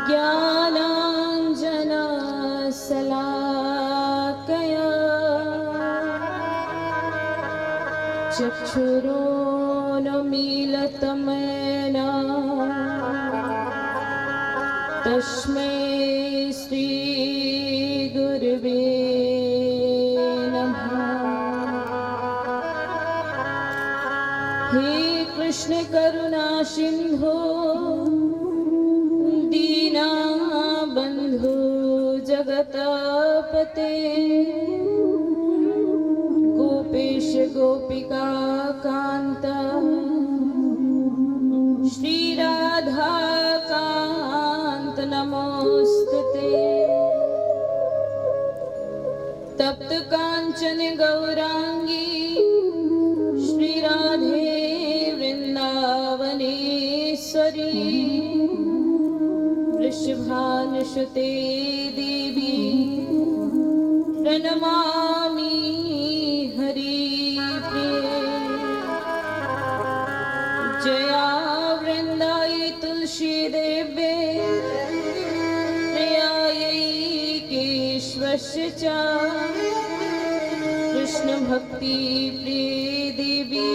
ज्ञानाञ्जनशलाकया चक्षुरोन्मीलितं तस्मै श्रीगुरवे नमः। हे कृष्ण करुणा सिंधो दीनबन्धो जगत्पते गोपेश गोपिका कान्त श्री राधा कान्त नमोस्तुते। तप्त कांचन गौरांगी श्री राधे वृंदावनेश्वरी वृषभानुसुते देवी प्रणमामि हरिप्रिये। जया वृंदाई तुलसी देवे प्रियायै केशवस्य च कृष्ण भक्ति प्रिय देवी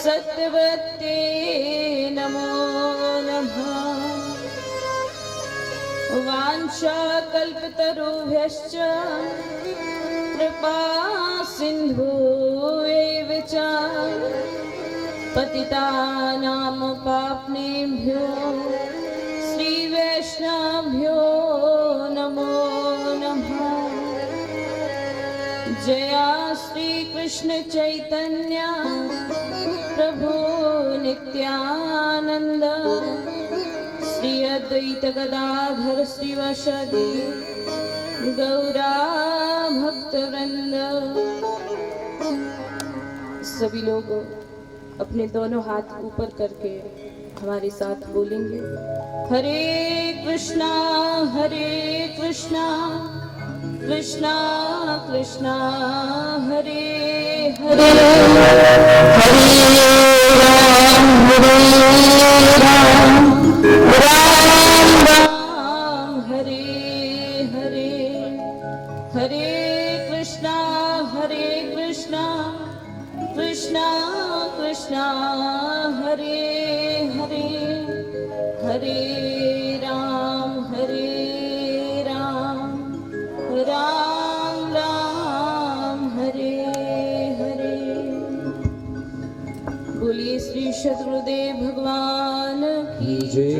सत्यवते नमो नमः। वाञ्छा कल्पतरुभ्यश्च कृपा सिन्धुभ्यैव च पतितानां पावनेभ्यो श्रीवैष्णवेभ्यो नमो नमः। जया श्री कृष्ण चैतन्य प्रभु नित्यानंद श्री अद्वैत गदाधर श्रीवासादि गौरा भक्तवृंद। सभी लोग अपने दोनों हाथ ऊपर करके हमारे साथ बोलेंगे हरे कृष्णा कृष्णा कृष्णा हरे हरे हरे राम राम राम हरे हरे। हरे कृष्णा कृष्णा कृष्णा हरे हरे। हरे राम राम राम हरे हरे। बोलिए श्री सद्गुरुदेव भगवान की जय।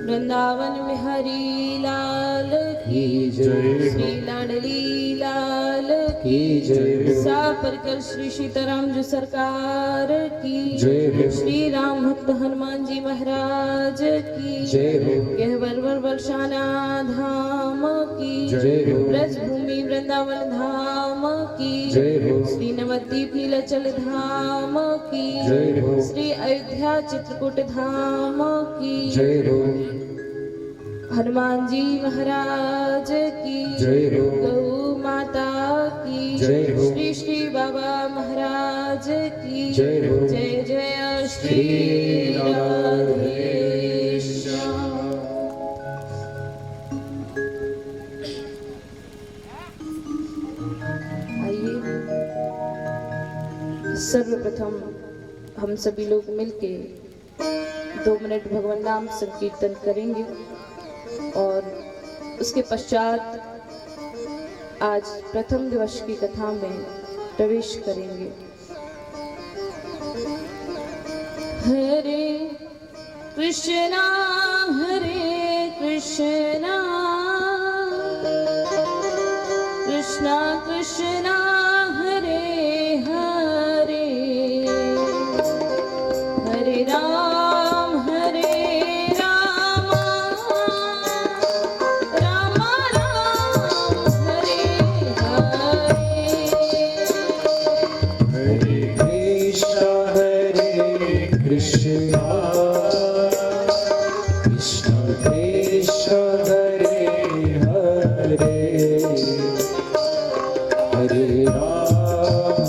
वृंदावन बिहारी लाल की जय। श्री लाडली लाल की जय। सापरकर श्री सीताराम जी सरकार की जय। श्री राम भक्त हनुमान जी महाराज की जय। गहवर बरसाना धाम की जय। ब्रजभूमि वृंदावन धाम की जय। श्री नवद्वीप नीलाचल धाम की जय। श्री अयोध्या चित्रकूट धाम की जय। हनुमान जी महाराज की जय। गौ माता की जय। श्री श्री बाबा महाराज की जय। जय जय श्री राधेश्याम। आइए सर्वप्रथम हम सभी लोग मिलके 2 मिनट भगवान नाम संकीर्तन करेंगे और उसके पश्चात आज प्रथम दिवस की कथा में प्रवेश करेंगे। हरे कृष्णा कृष्णा कृष्णा हरे हरे। हरे राम राम हरे हरे। हरे कृष्णा कृष्ण कृष्ण हरे हरे। हरे राम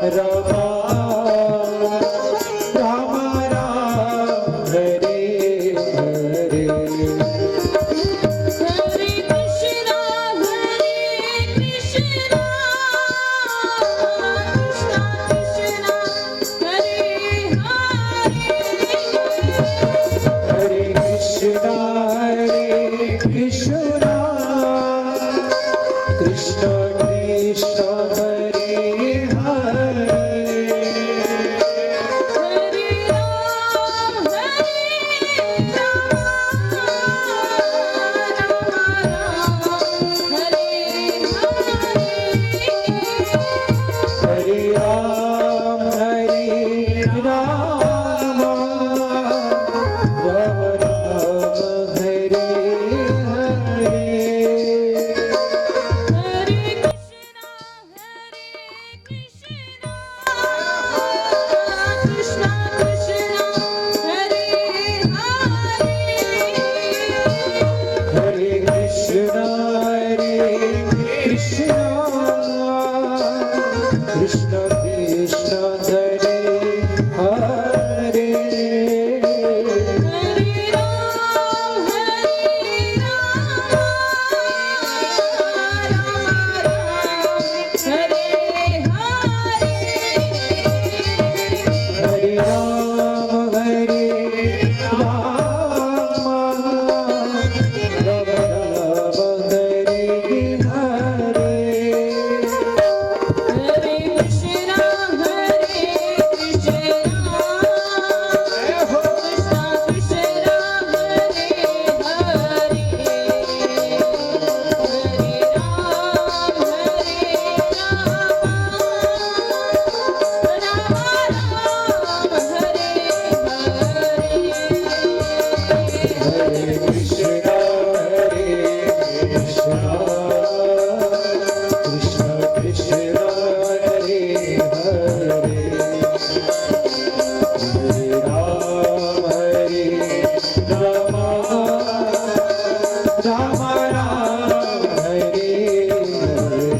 रमा राम राम हरे हरे हरे कृष्णा कृष्णा कृष्णा हरे हरे कृष्णा कृष्ण कृष्ण हरे हरे हरे राम हरे राम हरे राम राम राम हरे हरे हरे कृष्णा कृष्णा कृष्णा हरे हरे हरे कृष्णा कृष्ण कृष्ण हरे हरे हरे राम हरे हरे राम हरे राम राम राम हरे हरे हरे कृष्णा कृष्णा कृष्णा हरे हरे हरे राम हरे कृष्णा कृष्ण कृष्ण हरे हरे हरे राम राम राम राम हरे हरे हरे कृष्णा हरे कृष्णा कृष्ण कृष्ण हरे हरे हरे राम राम राम हरे हरे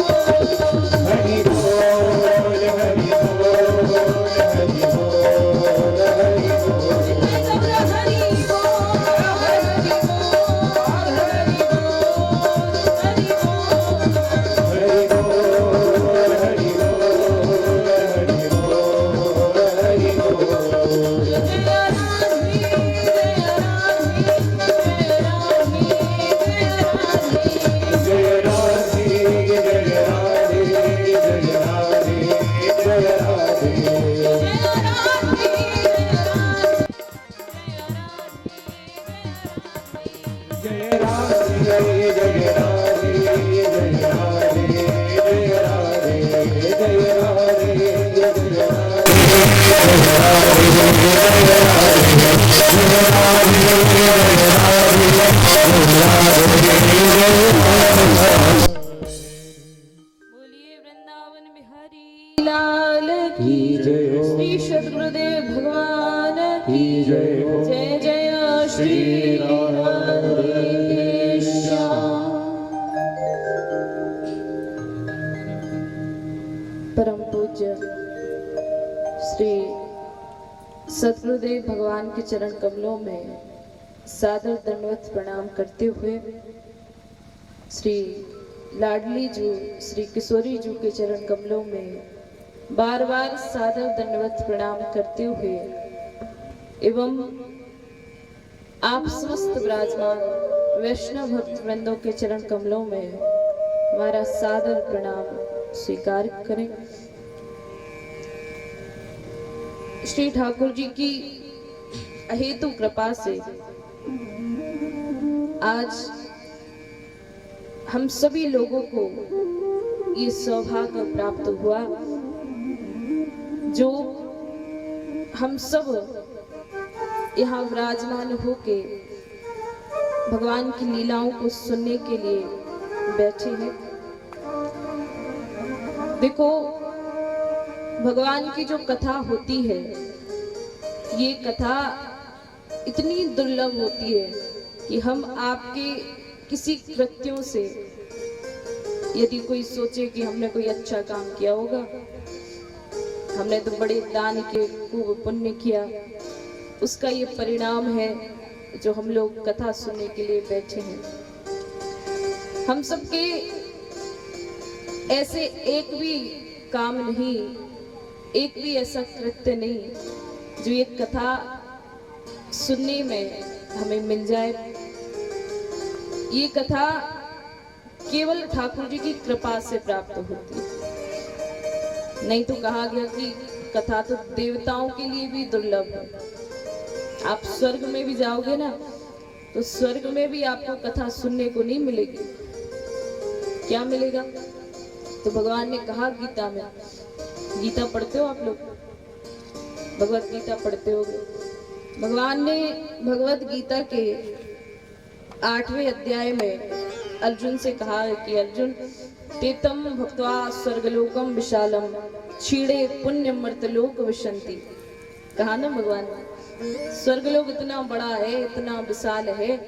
हरि बोल हरि बोल हरि बोल हरि बोल हरि बोल हरि बोल हरि बोल हरि बोल जय राधे जय राधे जय राधे जय राधे जय राधे जय राधे जय राधे जय राधे जय राधे जय बोलिए वृंदावन बिहारी लाल की जय हो श्री सद्गुरुदेव भगवान की जय हो जय जय श्री राधे श्याम। परम पूज्य श्री सद्गुरुदेव भगवान के चरण कमलों में सादर दंडवत प्रणाम करते हुए श्री लाडली जू श्री किशोरी जू के चरण कमलों में बार बार सादर दंडवत प्रणाम करते हुए एवं आप समस्त विराजमान वैष्णव भक्त वृंदों के चरण कमलों में हमारा सादर प्रणाम स्वीकार करें। श्री ठाकुर जी की अहेतु कृपा से आज हम सभी लोगों को ये सौभाग्य प्राप्त हुआ जो हम सब यहाँ विराजमान होके भगवान की लीलाओं को सुनने के लिए बैठे हैं। देखो, भगवान की जो कथा होती है, ये कथा इतनी दुर्लभ होती है कि हम आपके किसी कृत्यों से, यदि कोई सोचे कि हमने कोई अच्छा काम किया होगा, हमने तो बड़े दान किए, खूब पुण्य किया, उसका ये परिणाम है जो हम लोग कथा सुनने के लिए बैठे हैं। हम सबके ऐसे एक भी काम नहीं, एक भी ऐसा कृत्य नहीं जो ये कथा सुनने में हमें मिल जाए। ये कथा केवल ठाकुर जी की कृपा से प्राप्त होती है। नहीं तो कहा गया कि कथा तो देवताओं के लिए भी दुर्लभ है। आप स्वर्ग में भी जाओगे ना, तो स्वर्ग में भी आपको कथा सुनने को नहीं मिलेगी। क्या मिलेगा? तो भगवान ने कहा गीता में, गीता पढ़ते हो आप लोग? भगवत गीता पढ़ते हो? भगवान ने भगवत गीता के 8वें अध्याय में अर्जुन से कहा है कि अर्जुन, तेतम भक्त्वा स्वर्गलोकम विशालम क्षीणे पुण्य मर्तलोक विशंति। कहा ना भगवान ने, स्वर्गलोक इतना बड़ा है, इतना विशाल है,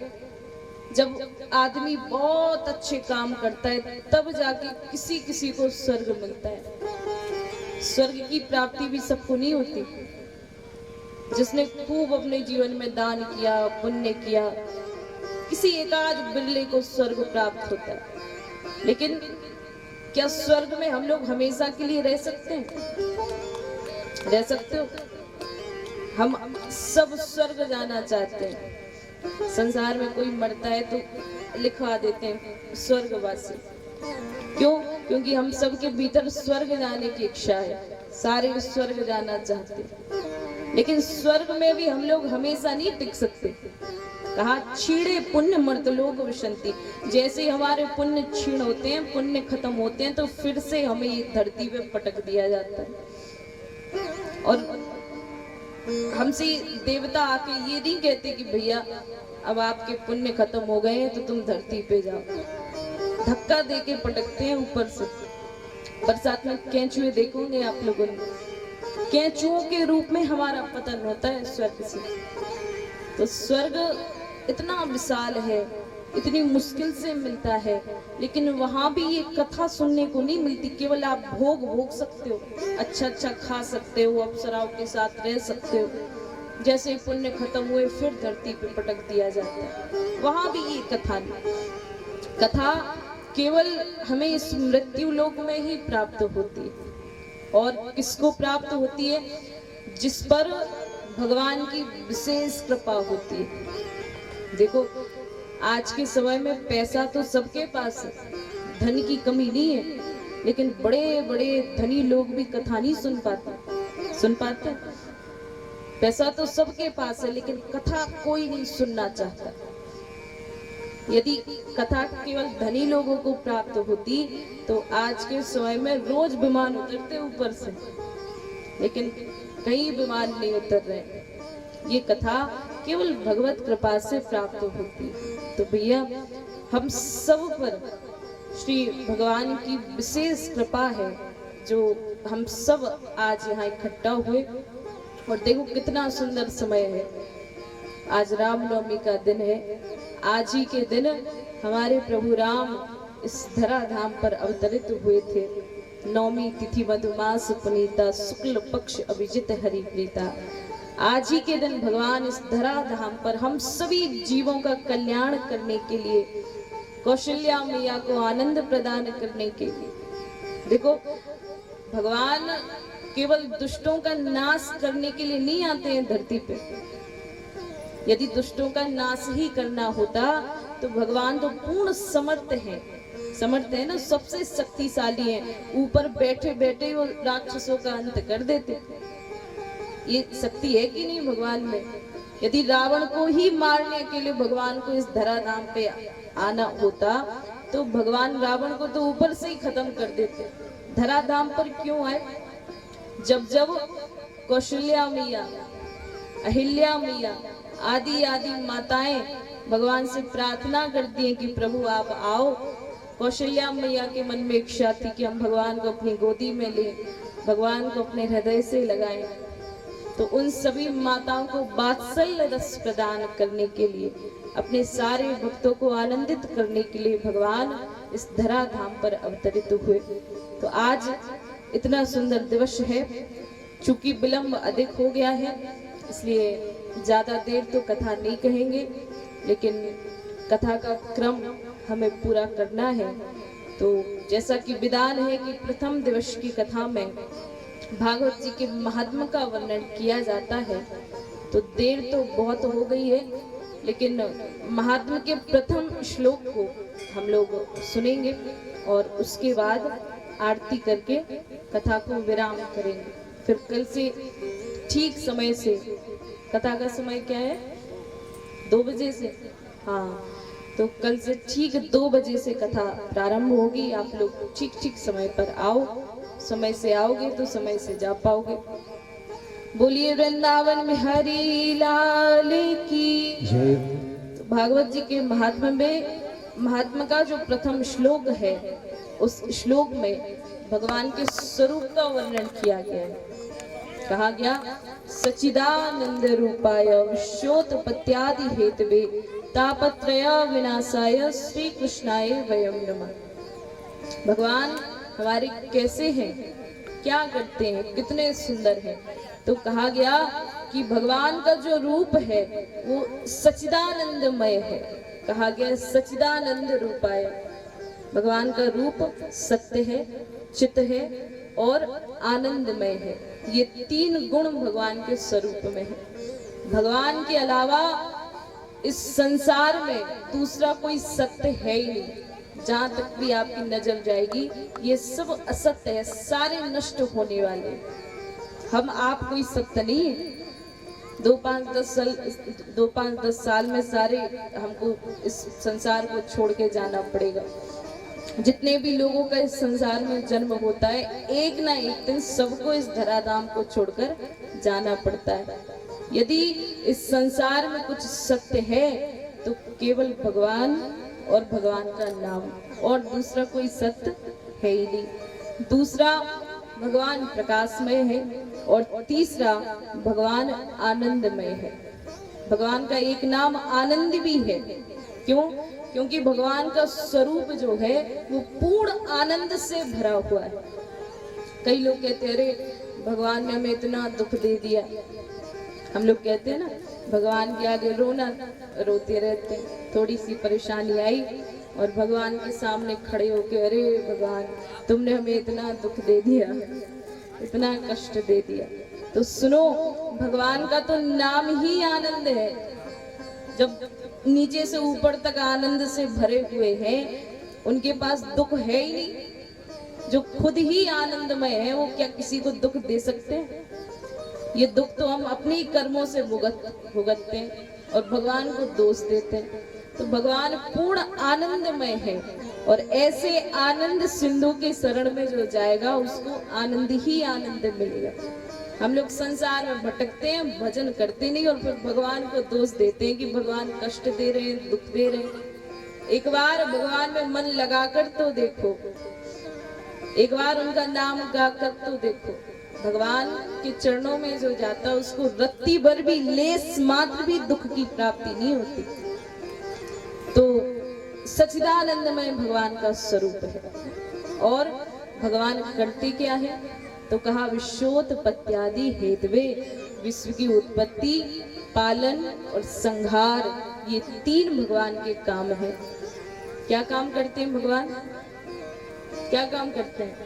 जब आदमी बहुत अच्छे काम करता है तब जाके किसी किसी को स्वर्ग मिलता है। स्वर्ग की प्राप्ति भी सबको नहीं होती। जिसने खूब अपने जीवन में दान किया, पुण्य किया, किसी एकाध बिरले को स्वर्ग प्राप्त होता है। लेकिन क्या स्वर्ग में हम लोग हमेशा के लिए रह सकते हैं? रह सकते हो? हम सब स्वर्ग जाना चाहते हैं। संसार में कोई मरता है तो लिखवा देते हैं स्वर्गवासी। क्यों? क्योंकि हम सबके भीतर स्वर्ग जाने की इच्छा है, सारे स्वर्ग जाना चाहते हैं। लेकिन स्वर्ग में भी हम लोग हमेशा नहीं टिक सकते। कहा क्षीणे पुण्य मर्तलोक विशंति। जैसे ही हमारे पुण्य क्षीण होते हैं, पुण्य खत्म होते हैं, तो फिर से हमें ये धरती पे पटक दिया जाता है। और हमसे देवता आके ये नहीं कहते कि भैया अब आपके पुण्य खत्म हो गए हैं तो तुम धरती पे जाओ। धक्का देके पटकते हैं ऊपर से। बरसात में केंचुए देखोगे आप लोगों ने, केंचुओं के रूप में हमारा पतन होता है स्वर्ग से। तो स्वर्ग इतना विशाल है, इतनी मुश्किल से मिलता है, लेकिन वहां भी ये कथा सुनने को नहीं मिलती। केवल आप भोग भोग सकते हो, अच्छा अच्छा खा सकते हो, अप्सराओं के साथ रह सकते हो। जैसे पुण्य खत्म हुए फिर धरती पे पटक दिया जाता है। वहां भी ये कथा नहीं। कथा केवल हमें इस मृत्यु लोक में ही प्राप्त होती है। और किसको प्राप्त होती है? जिस पर भगवान की विशेष कृपा होती है। देखो, आज के समय में पैसा तो सबके पास है, धन की कमी नहीं है, लेकिन बड़े बड़े धनी लोग भी कथा नहीं सुन पाते। पैसा तो सबके पास है, लेकिन कथा कोई नहीं सुनना चाहता। यदि कथा केवल धनी लोगों को प्राप्त होती तो आज के समय में रोज विमान उतरते ऊपर से, लेकिन कई विमान नहीं उतर रहे। ये कथा केवल भगवत कृपा से प्राप्त होती है। तो भैया, हम सब पर श्री भगवान की विशेष कृपा है जो हम सब आज यहाँ इकट्ठा हुए। और देखो कितना सुंदर समय है। आज रामनवमी का दिन है। आज ही के दिन हमारे प्रभु राम इस धरा धाम पर अवतरित हुए थे। नवमी तिथि मधुमास पुनीता, शुक्ल पक्ष अभिजित हरि प्रीता। आज ही के दिन भगवान इस धरा धाम पर हम सभी जीवों का कल्याण करने के लिए, कौशल्या मैया को आनंद प्रदान करने के लिए। देखो, भगवान केवल दुष्टों का नाश करने के लिए नहीं आते हैं धरती पे। यदि दुष्टों का नाश ही करना होता तो भगवान तो पूर्ण समर्थ है ना, सबसे शक्तिशाली है। ऊपर बैठे बैठे वो राक्षसों का अंत कर देते। ये शक्ति है कि नहीं भगवान में? यदि रावण को ही मारने के लिए भगवान को इस धराधाम पे आना होता तो भगवान रावण को तो ऊपर से ही खत्म कर देते। धराधाम पर क्यों आए? जब जब कौशल्या मैया, अहिल्या मैया आदि आदि माताएं भगवान से प्रार्थना करती हैं कि प्रभु आप आओ, कौशल्या मैया के मन में इच्छा थी कि हम भगवान को अपनी गोदी में लें, भगवान को अपने हृदय से लगाएं। तो उन सभी माताओं को वात्सल्य रस प्रदान करने के लिए, अपने सारे भक्तों को आनंदित करने के लिए भगवान इस धराधाम पर अवतरित हुए। तो आज इतना सुंदर दिवस है। चूंकि विलंब अधिक हो गया है इसलिए ज्यादा देर तो कथा नहीं कहेंगे, लेकिन कथा का क्रम हमें पूरा करना है। तो जैसा कि विधान है कि प्रथम दिवस की कथा में भागवत जी के महात्मा का वर्णन किया जाता है, तो देर तो बहुत हो गई है, लेकिन महात्मा के प्रथम श्लोक को हम लोग सुनेंगे और उसके बाद आरती करके कथा को विराम करेंगे। फिर कल से ठीक समय से, कथा का समय क्या है? 2 बजे से। हाँ, तो कल से ठीक 2 बजे से कथा प्रारंभ होगी। आप लोग ठीक ठीक समय पर आओ, समय से आओगे तो समय से जा पाओगे। बोलिए वृंदावन में हरि लाल की जय। तो भागवत जी के महात्मा का जो प्रथम श्लोक है, उस श्लोक में भगवान के स्वरूप का वर्णन किया गया है। कहा गया सच्चिदानंद रूपाय विश्वोत्पत्त्यादि हेतवे तापत्रय विनाशाय श्री कृष्णाय वयम नमः। भगवान हमारे कैसे हैं, क्या करते हैं, कितने सुंदर हैं। तो कहा गया कि भगवान का जो रूप है वो सच्चिदानंदमय है। कहा गया सच्चिदानंद रूपाय, भगवान का रूप सत्य है, चित्त है और आनंदमय है। ये 3 गुण भगवान के स्वरूप में है। भगवान के अलावा इस संसार में दूसरा कोई सत्य है ही नहीं। जहां तक भी आपकी नजर जाएगी ये सब असत्य है, सारे नष्ट होने वाले। हम आप कोई सत्य नहीं है। 2-5-10 साल में सारे हमको इस संसार को छोड़ के जाना पड़ेगा। जितने भी लोगों का इस संसार में जन्म होता है, एक ना एक दिन सबको इस धराधाम को छोड़कर जाना पड़ता है। यदि इस संसार में कुछ सत्य है तो केवल भगवान और भगवान का नाम, और दूसरा कोई सत्य है ही नहीं। दूसरा भगवान प्रकाशमय है और तीसरा भगवान आनंदमय है। भगवान का एक नाम आनंद भी है। क्यों? क्योंकि भगवान का स्वरूप जो है वो पूर्ण आनंद से भरा हुआ है। कई लोग कहते हैं अरे भगवान ने हमें इतना दुख दे दिया। हम लोग कहते हैं ना भगवान के आगे रोना, रोते रहते हैं। थोड़ी सी परेशानी आई और भगवान के सामने खड़े होके अरे भगवान तुमने हमें इतना दुख दे दिया, इतना कष्ट दे दिया। तो सुनो, भगवान का तो नाम ही आनंद है। जब नीचे से ऊपर तक आनंद से भरे हुए हैं, उनके पास दुख है ही नहीं। जो खुद ही आनंदमय है वो क्या किसी को दुख दे सकते हैं? ये दुख तो हम अपने ही कर्मों से भुगतते हैं और भगवान को दोष देते हैं। तो भगवान पूर्ण आनंदमय है और ऐसे आनंद सिंधु के शरण में जो जाएगा उसको आनंद ही आनंद मिलेगा। हम लोग संसार में भटकते हैं, भजन करते नहीं और फिर भगवान को दोष देते हैं कि भगवान कष्ट दे रहे हैं, दुख दे रहे हैं। एक बार भगवान में मन लगाकर तो देखो, एक बार उनका नाम गाकर तो देखो। भगवान के चरणों में जो जाता है उसको रत्ती भर भी, लेस मात्र भी दुख की प्राप्ति नहीं होती। तो सच्चिदानंदमय भगवान का स्वरूप है। और भगवान करते क्या है? तो कहा विश्वोत्पत्त्यादि हेतवे, विश्व की उत्पत्ति, पालन और संहार, ये 3 भगवान के काम है। क्या काम करते हैं भगवान? क्या काम करते हैं?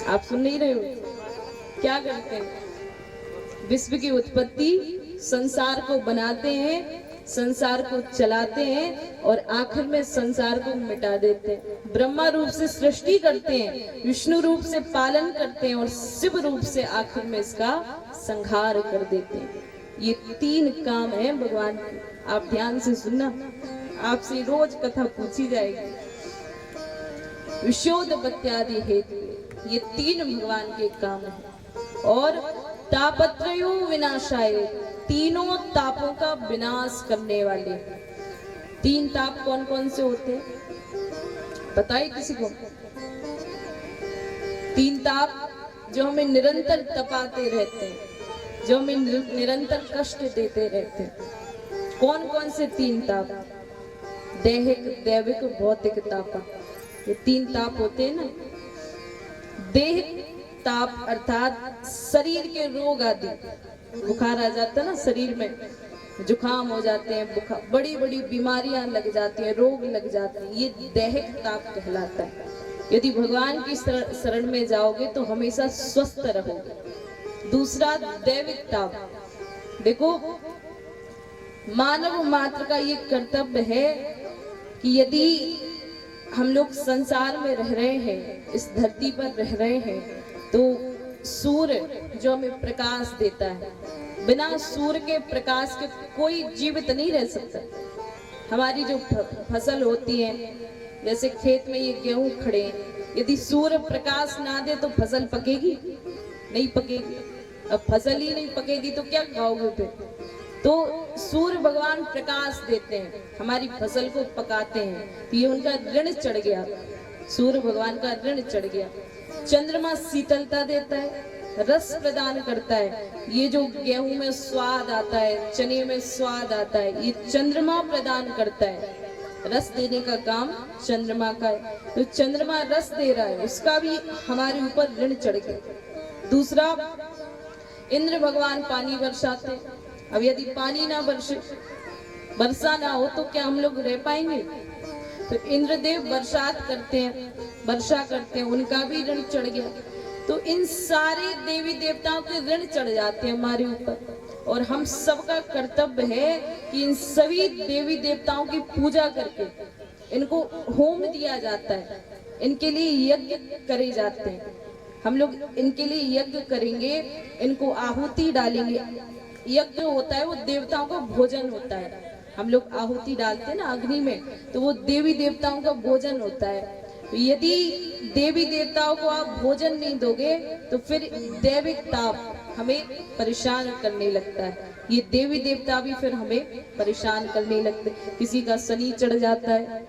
आप सुन नहीं रहे हो? क्या करते हैं? विश्व की उत्पत्ति, संसार को बनाते हैं संसार को चलाते हैं और आखिर में संसार को मिटा देते हैं। ब्रह्मा रूप से सृष्टि करते हैं, विष्णु रूप से पालन करते हैं और शिव रूप से आखिर में इसका संहार कर देते हैं। ये 3 काम है भगवान के। आप ध्यान से सुनना, आपसे रोज कथा पूछी जाएगी। विशोधपत्यादि हेतु, ये 3 भगवान के काम है। और तापत्रयो विनाशाय, तीनों तापों का विनाश करने वाले। 3 ताप कौन कौन से होते हैं बताइए किसी को? 3 ताप जो हमें निरंतर तपाते रहते हैं, जो हमें निरंतर कष्ट देते रहते हैं। कौन कौन से 3 ताप? दैहिक, दैविक, भौतिक ताप। ये 3 ताप होते हैं ना। दैहिक ताप अर्थात शरीर के रोग आदि, बुखार आ जाता है ना शरीर में, जुकाम हो जाते हैं, बुखार, बड़ी बड़ी बीमारियां लग जाती हैं, रोग लग जाते हैं, ये दैहिक ताप कहलाता है। यदि भगवान की शरण में जाओगे तो हमेशा स्वस्थ रहोगे। दूसरा दैविक ताप, देखो मानव मात्र का ये कर्तव्य है कि यदि हम लोग संसार में रह रहे हैं, इस धरती पर रह रहे हैं, तो सूर्य जो हमें प्रकाश देता है, बिना सूर्य के प्रकाश के कोई जीवित नहीं रह सकता। हमारी जो फसल होती है, जैसे खेत में ये गेहूं खड़े हैं, यदि सूर्य प्रकाश ना दे तो फसल पकेगी नहीं पकेगी। अब फसल ही नहीं पकेगी तो क्या खाओगे फिर? तो सूर्य भगवान प्रकाश देते हैं, हमारी फसल को पकाते हैं, तो ये उनका ऋण चढ़ गया, सूर्य भगवान का ऋण चढ़ गया। चंद्रमा शीतलता देता है, रस प्रदान करता है। ये जो गेहूं में स्वाद आता है, चने में स्वाद आता है, ये चंद्रमा प्रदान करता है। रस देने का काम चंद्रमा का है, तो चंद्रमा रस दे रहा है, उसका भी हमारे ऊपर ऋण चढ़ गया। दूसरा, इंद्र भगवान पानी बरसाते। अब यदि पानी ना बरसे, वर्षा ना हो तो क्या हम लोग रह पाएंगे? तो इंद्रदेव बरसात करते हैं, वर्षा करते हैं, उनका भी ऋण चढ़ गया। तो इन सारे देवी देवताओं के ऋण चढ़ जाते हैं हमारे ऊपर, और हम सबका कर्तव्य है कि इन सभी देवी देवताओं की पूजा करके इनको होम दिया जाता है, इनके लिए यज्ञ करे जाते हैं। हम लोग इनके लिए यज्ञ करेंगे, इनको आहुति डालेंगे। यज्ञ होता है वो देवताओं का भोजन होता है। हम लोग आहुति डालते हैं ना अग्नि में, तो वो देवी देवताओं का भोजन होता है। तो यदि देवी देवताओं को आप भोजन नहीं दोगे तो फिर दैविक ताप हमें परेशान करने लगता है। ये देवी देवता भी फिर हमें परेशान करने लगते। किसी का शनि चढ़ जाता है,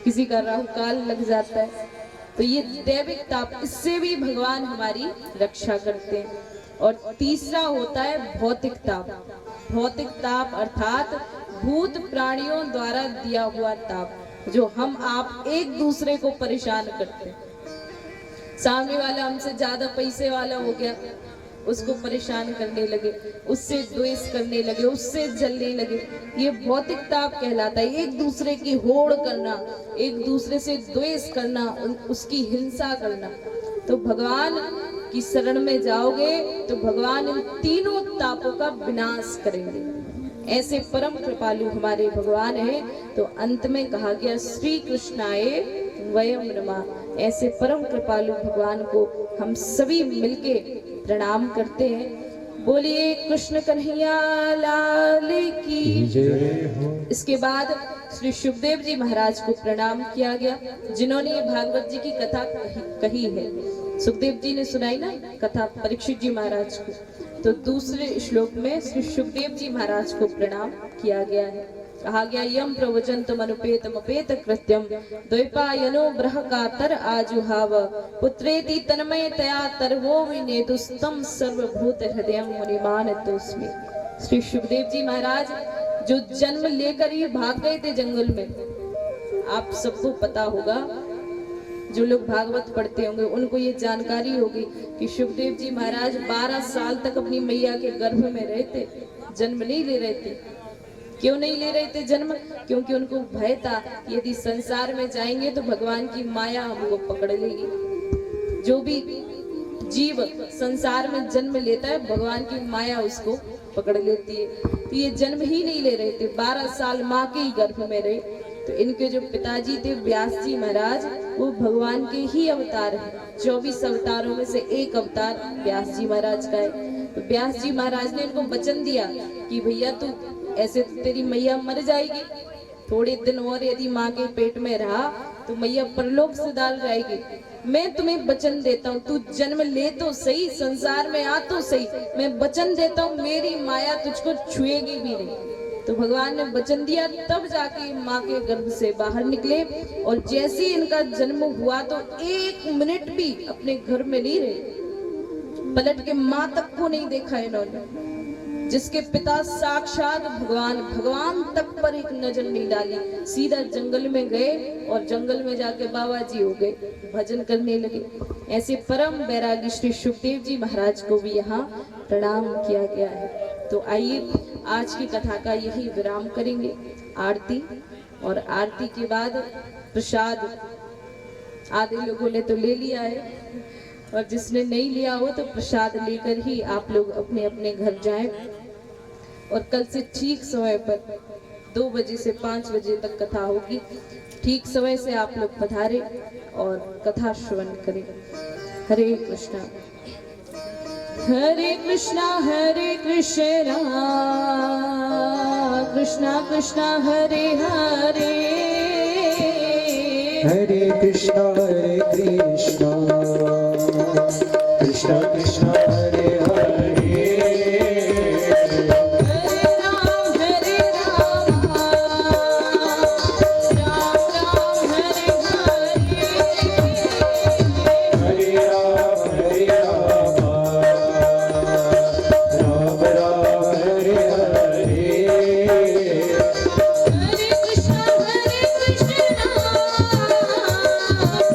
किसी का राहु काल लग जाता है, तो ये दैविक ताप, इससे भी भगवान हमारी रक्षा करते हैं। और तीसरा होता है भौतिक ताप। भौतिक ताप अर्थात भूत प्राणियों द्वारा दिया हुआ ताप, जो हम आप एक दूसरे को परेशान करते हैं। सामने वाला हमसे ज्यादा पैसे वाला हो गया, उसको परेशान करने लगे, उससे द्वेष करने लगे, उससे जलने लगे, ये भौतिक ताप कहलाता है। एक दूसरे की होड़ करना, एक दूसरे से द्वेष करना, उसकी हिंसा करना। तो भगवान की शरण में जाओगे तो भगवान इन तीनों तापों का विनाश करेंगे। ऐसे परम कृपालु हमारे भगवान हैं। तो अंत में कहा गया श्री कृष्णाय वयम नमः। ऐसे परम कृपालु भगवान को हम सभी मिलके प्रणाम करते हैं। बोलिए कृष्ण कन्हैया लाल की जय हो। इसके बाद श्री सुखदेव जी महाराज को प्रणाम किया गया, जिन्होंने ये भागवत जी की कथा कही है। सुखदेव जी ने सुनाई ना कथा परीक्षित जी महाराज को, तो दूसरे श्लोक में श्री सुखदेव जी महाराज को प्रणाम किया गया है। कहा गया यम प्रवचंतम अनुपेतम अपेत कृत्यम द्वैपायनो ब्रह्मकातर आजुहाव पुत्रेति तन्मयतया तर्वो विनेदुस्तम सर्वभूत हृदयं मुनिमानतोस्मि। श्री सुखदेव जी महाराज जो जन्म लेकर ही भाग गए थे जंगल में, आप सबको पता होगा, जो लोग भागवत पढ़ते होंगे उनको ये जानकारी होगी कि सुखदेव जी महाराज 12 साल तक अपनी मैया के गर्भ में रहे थे, जन्म नहीं ले रहे थे। क्यों नहीं ले रहे थे जन्म? क्योंकि उनको भय था यदि संसार में जाएंगे तो भगवान की माया हमको पकड़ लेगी। जो भी जीव संसार में जन्म लेता है, भगवान की माया उसको पकड़ लेती है। तो ये जन्म ही नहीं ले रहे थे, 12 साल माँ के ही गर्भ में रहे। तो इनके जो पिताजी थे व्यास जी महाराज, वो भगवान के ही अवतार हैं। 24 अवतारों में से एक अवतार व्यास जी महाराज का है। तो व्यास जी महाराज ने इनको वचन दिया कि भैया तू ऐसे तो तेरी मैया मर जाएगी, थोड़े दिन और यदि माँ के पेट में रहा तो मैया परलोक से डाल जाएगी। मैं तुम्हें वचन देता हूँ, तू जन्म ले तो सही, संसार में आ तो सही, मैं वचन देता हूँ मेरी माया तुझको छुएगी भी नहीं। तो भगवान ने वचन दिया, तब जाके माँ के गर्भ से बाहर निकले। और जैसे इनका जन्म हुआ तो 1 मिनट भी अपने घर में नहीं रहे, पलट के माँ तक को नहीं देखा इन्होंने। जिसके पिता साक्षात भगवान तक पर एक नजर नहीं डाली, सीधा जंगल में गए और जंगल में जाके बाबा जी हो गए, भजन करने लगे। ऐसे परम वैरागी श्री सुखदेव जी महाराज को भी यहाँ प्रणाम किया गया है। तो आइए आज की कथा का यही विराम करेंगे, आरती, और आरती के बाद प्रसाद आधे लोगों ने तो ले लिया है, और जिसने नहीं लिया हो तो प्रसाद लेकर ही आप लोग अपने अपने घर जाएं। और कल से ठीक समय पर 2 बजे से 5 बजे तक कथा होगी। ठीक समय से आप लोग पधारे और कथा श्रवण करें। हरे कृष्णा हरे कृष्णा कृष्णा कृष्णा हरे हरे, हरे कृष्णा कृष्णा कृष्णा हरे हरे, हरे राम राम राम हरे हरे, हरे राम राम राम हरे हरे, हरे कृष्णा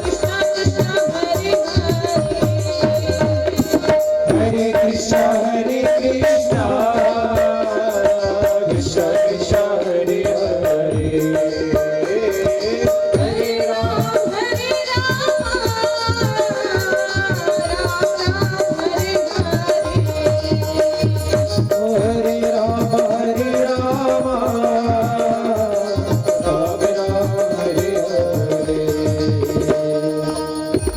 कृष्णा कृष्णा हरे हरे, हरे कृष्णा कृष्णा कृष्णा हरे हरे, हरे राम राम राम हरे हरे, हरे राम राम राम हरे हरे।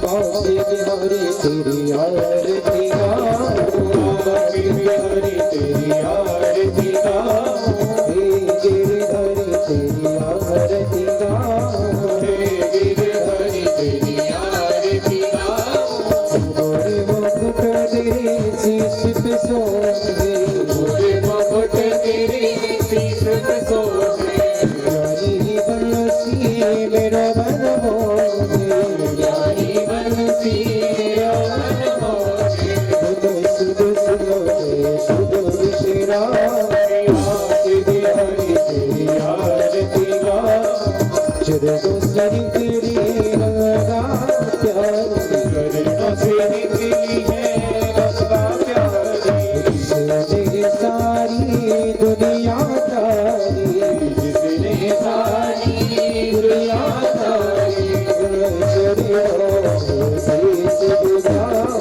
बाबे बिहारी तेरी आरती गाऊं, बाबे बिहारी तेरी आरती गाऊं, हे गिरधरी तेरी आरती गाऊं, हे गिरधरी तेरी आरती गाऊं, गोरे मुकुट तेरे शीश पे सोहे, गोरे मुकुट तेरे शीश पे सोहे, प्यारी बंसी मेरा मन मोहे, प्यारी बंसी मेरा मन मोहे, सुध सुलोके शुभ विश्राम, आके बिहारी तेरी आरती गाऊं, चरणों से तेरी लगा प्यारी, चरणों से निकली है रस्ता प्यारी, जिसने सारी दुनिया तारी, जिसने सारी दुनिया तारी, शीश बुझाओ,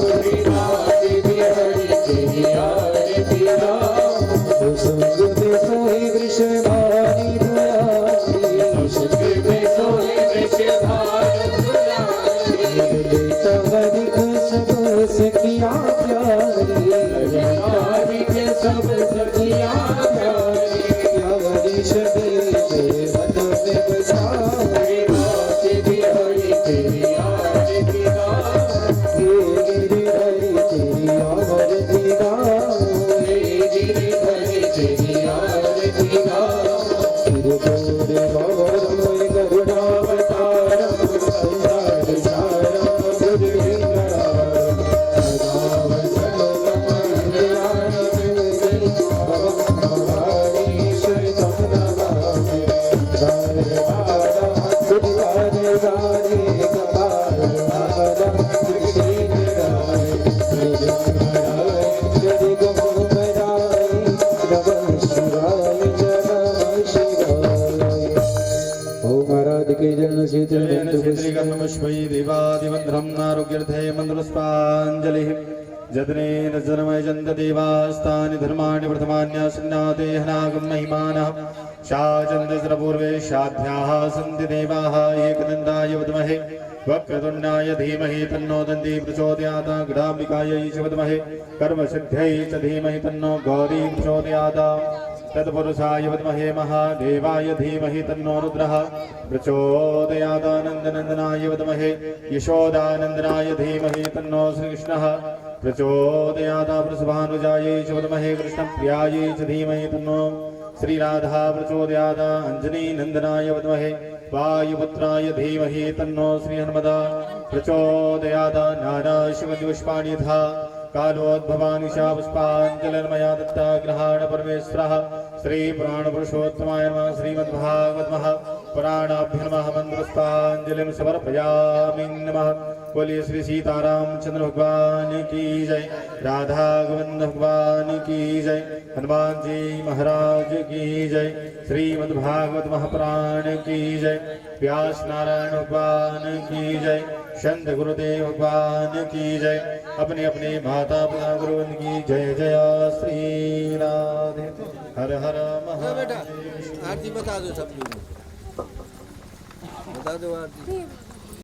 आके बिहारी तेरी आरती गाऊं, संग में सोए वृषभारी दुलारी, संग में सोए वृषभारी दुलारी, तवरिक सब सखिया प्यारी, तवरिक सब सखिया प्यारी, प्यारी शबीर मन में बसाओ, आके बिहारी तेरी आरती गाऊं, हे गिरधरी तेरी आरती गाऊं, हे गिरधरी तेरी आरती गाऊं, गिरधर भवरोय गरुडावतारम, संसार सारम गुरुविंदरारम, सदा वसनो जदनेन जन्मय जन्त देवास्तानि धर्माणि प्रथमान्यासन्नाते हनागं महिमानः शाचन्द्रपूर्वे शाध्याः सन्ति देवाः एकदन्ताय विद्महे वक्रतुण्डाय धीमहि तन्नो दन्ती प्रचोदयात् गणाम्बिकायै च विद्महे कर्मसिद्ध्यै च धीमहि तन्नो गौरी प्रचोदयात् तत्पुरुषाय विद्महे महादेवाय धीमहि तन्नो रुद्रः प्रचोदयात् नन्दनन्दनाय विद्महे यशोदानन्दनाय धीमहि तन्नो श्रीकृष्णः प्रचोदयात् वृषभानुजायै च विद्महे कृष्णप्रियायै च धीमहि तन्नो श्रीराधा प्रचोदयात् अञ्जनीनन्दनाय विद्महे वायुपुत्राय धीमहि तन्नो श्रीहनुमता प्रचोदयात् नानाशिवपुष्पाणि यथा कालोद्भवानिशा पुष्पाञ्जलिर्मया दत्ता ग्रहाण परमेश्वरः श्रीपुराणपुरुषोत्तमाय नमः श्रीमद्भागवतमः पुराणाभ्यो नमः मन्त्रपुष्पाञ्जलिं समर्पयामि नमः। बोलिए श्री सीतारामचंद्र भगवान की जय, राधा गोविंद भगवान की जय, हनुमान जी महाराज की जय, श्रीमद्भागवत महापुराण की जय, व्यास नारायण भगवान की जय, संत गुरुदेव भगवान की जय, अपने अपने माता पिता गुरुवंद की जय जय श्री राधे। हर हर महादेव। आरती बता दो सब लोग, बता दो आरती।